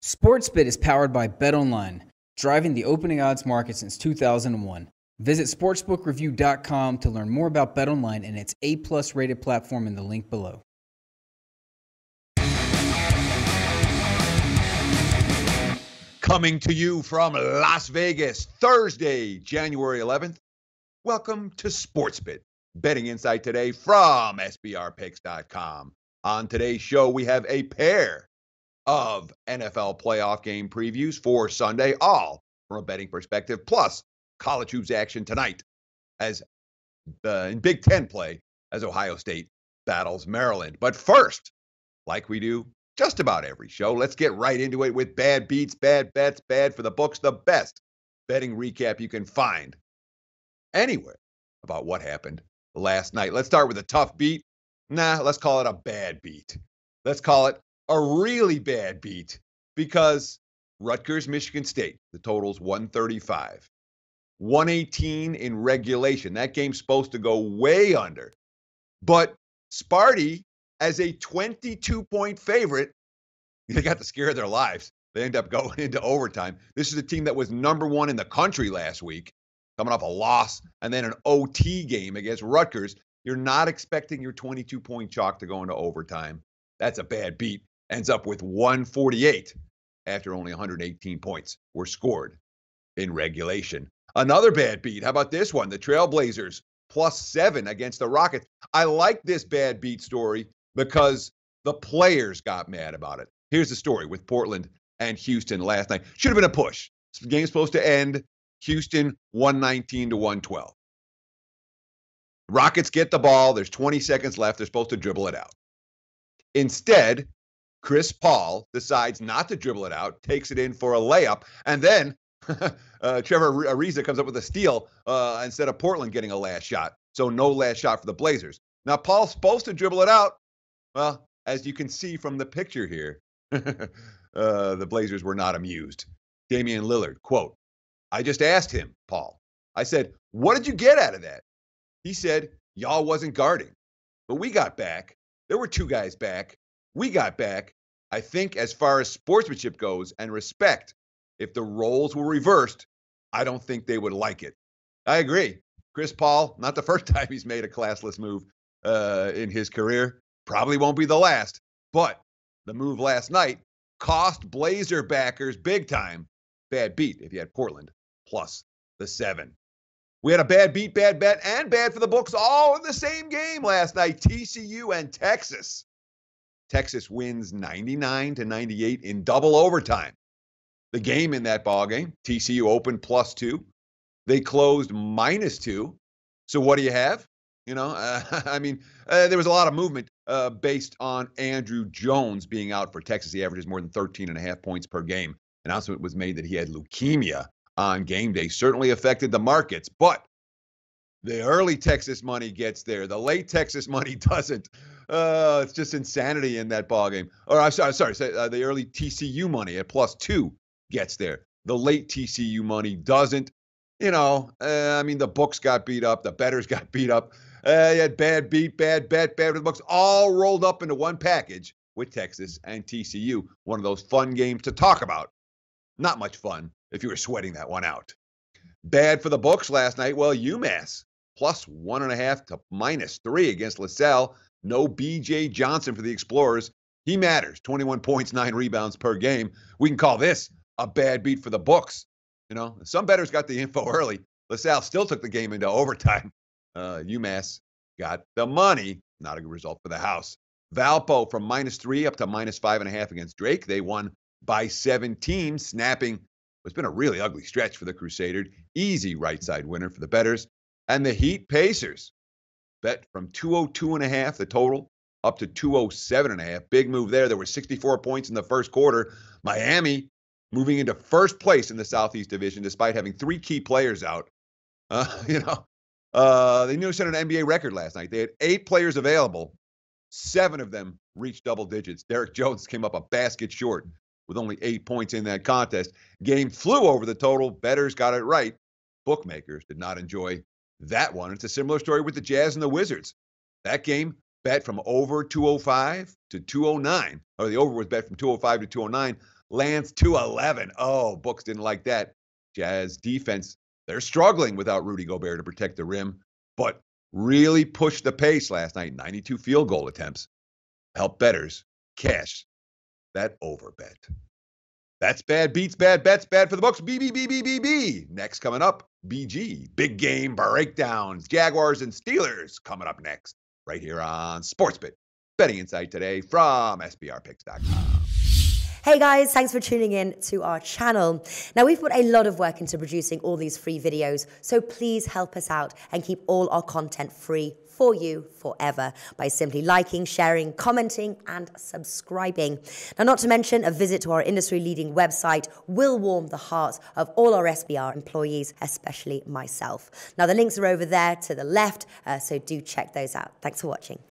Sportsbit is powered by BetOnline, driving the opening odds market since 2001. Visit sportsbookreview.com to learn more about BetOnline and its A+ rated platform in the link below. Coming to you from Las Vegas, Thursday, January 11th. Welcome to Sportsbit, betting insight today from SBRpicks.com. On today's show, we have a pair of NFL playoff game previews for Sunday, all from a betting perspective, plus college hoops action tonight as in Big Ten play as Ohio State battles Maryland. But first, like we do just about every show, let's get right into it with bad beats, bad bets, bad for the books, the best betting recap you can find anywhere about what happened last night. Let's start with a tough beat. Let's call it a bad beat. Let's call it a really bad beat because Rutgers, Michigan State, the total's 135. 118 in regulation. That game's supposed to go way under. But Sparty, as a 22-point favorite, they got the scare of their lives. They end up going into overtime. This is a team that was number one in the country last week, coming off a loss and then an OT game against Rutgers. You're not expecting your 22-point chalk to go into overtime. That's a bad beat. Ends up with 148 after only 118 points were scored in regulation. Another bad beat. How about this one? The Trailblazers +7 against the Rockets. I like this bad beat story because the players got mad about it. Here's the story with Portland and Houston last night. Should have been a push. The game's supposed to end Houston 119-112. Rockets get the ball. There's 20 seconds left. They're supposed to dribble it out. Instead, Chris Paul decides not to dribble it out, takes it in for a layup, and then Trevor Ariza comes up with a steal instead of Portland getting a last shot. So no last shot for the Blazers. Now, Paul's supposed to dribble it out. Well, as you can see from the picture here, the Blazers were not amused. Damian Lillard, quote, "I just asked him, Paul. I said, what did you get out of that? He said, y'all wasn't guarding. But we got back. There were two guys back. We got back. I think as far as sportsmanship goes and respect, if the roles were reversed, I don't think they would like it." I agree. Chris Paul, not the first time he's made a classless move in his career. Probably won't be the last. But the move last night cost Blazer backers big time. Bad beat if you had Portland plus the 7. We had a bad beat, bad bet, and bad for the books all in the same game last night. TCU and Texas. Texas wins 99-98 in double overtime. The game in that ball game, TCU opened +2. They closed -2. So what do you have? There was a lot of movement based on Andrew Jones being out for Texas. He averages more than 13.5 points per game. Announcement was made that he had leukemia on game day. Certainly affected the markets, but the early Texas money gets there. The late Texas money doesn't. It's just insanity in that ball game. Or I'm sorry, the early TCU money at +2 gets there. The late TCU money doesn't. The books got beat up. The bettors got beat up. You had bad beat, bad bet, bad with the books, all rolled up into one package with Texas and TCU. One of those fun games to talk about. Not much fun if you were sweating that one out. Bad for the books last night. Well, UMass +1.5 to -3 against LaSalle. No B.J. Johnson for the Explorers. He matters. 21 points, 9 rebounds per game. We can call this a bad beat for the books. Some bettors got the info early. LaSalle still took the game into overtime. UMass got the money. Not a good result for the house. Valpo from -3 up to -5.5 against Drake. They won by 17, snapping what's been a really ugly stretch for the Crusaders. Easy right side winner for the bettors. And the Heat Pacers bet from 202.5, the total, up to 207.5. Big move there. There were 64 points in the first quarter. Miami moving into first place in the Southeast Division despite having 3 key players out. They nearly set an NBA record last night. They had 8 players available. 7 of them reached double digits. Derek Jones came up a basket short with only 8 points in that contest. Game flew over the total. Bettors got it right. Bookmakers did not enjoy that one. It's a similar story with the Jazz and the Wizards. That game bet from over 205 to 209, or the over was bet from 205 to 209. lands 211. Oh, books didn't like that. Jazz defense, they're struggling without Rudy Gobert to protect the rim, but really pushed the pace last night. 92 field goal attempts. Help bettors cash that over bet. That's bad beats bad bets, bad for the books. BBBBBB. Next coming up, BG. Big game breakdowns. Jaguars and Steelers coming up next, right here on Sportsbook. Betting insight today from SBRpicks.com. Hey guys, thanks for tuning in to our channel. Now, we've put a lot of work into producing all these free videos, so please help us out and keep all our content free for you forever by simply liking, sharing, commenting, and subscribing. Now, not to mention, a visit to our industry-leading website will warm the hearts of all our SBR employees, especially myself. Now, the links are over there to the left, so do check those out. Thanks for watching.